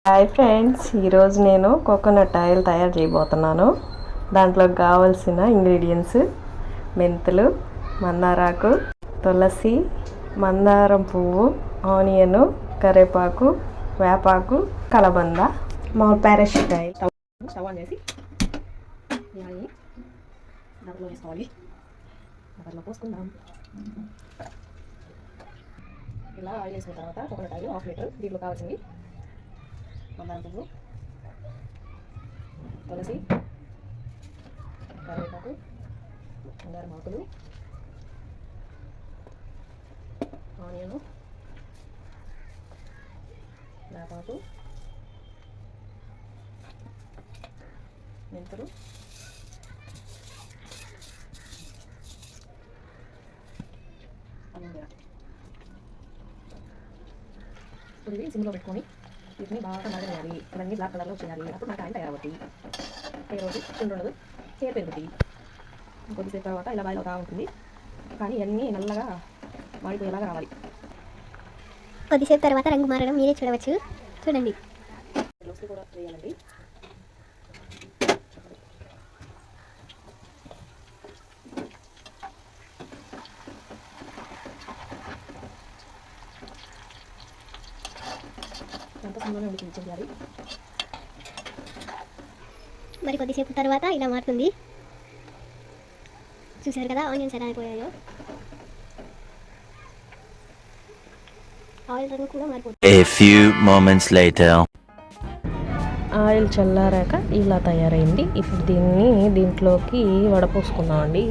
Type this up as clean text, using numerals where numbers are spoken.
Hi friends, ఈరోజు నేను coconut oil తయారు చేయబోతున్నాను. దాంట్లోకి కావాల్సిన ఇంగ్రీడియంట్స్: మెంతులు, మందారాకు, తులసి, మందారం పువ్వు, ఆనియన్, కరివేపాకు, వేపాకు, కలబంద, పారాషూట్ ఆయిల్. స్టవ్ ఆన్ చేసి దాంట్లో వేసుకోవాలి. దాంట్లో పోసుకుందాం. ఇలా ఆయిల్ వేసిన తర్వాత కోకోనట్ ఆయిల్ 1/2 లీటర్. దీంట్లో కావాల్సింది మందారం పువ్వు, తులసి, కరివేపాకు, మందారం ఆకులు, ఆనియను, వేపాకు, మెంతులు, ఇది సిమ్లో పెట్టుకొని వీటిని బాగా మరగనియాలి. ఇవన్నీ బ్లాక్ కలర్లో వచ్చేయాలి. అప్పుడు మనకు ఆయిల్ తయారవుతుంది. రోజు ఉండదు, చేరు పెరుగుతుంది. కొద్దిసేపు తర్వాత ఇలా బాయిల్ అవుతూ ఉంటుంది. కానీ ఇవన్నీ నల్లగా మాడిపోయేలాగా రావాలి. కొద్దిసేపు తర్వాత రంగు మారడం మీరే చూడవచ్చు. చూడండి. కూడా వేయాలండి. మరి కొద్దిసేపు తర్వాత ఇలా మారుతుంది. చూసారు కదా ఆనియన్స్ ఎలా అయిపోయాయో. ఆయిల్ రంగు కూడా మారిపోతుంది. A few moments later. Oil చల్లారాక ఇలా తయారైంది. ఇప్పుడు దీంట్లోకి వడపోసుకుందామండి.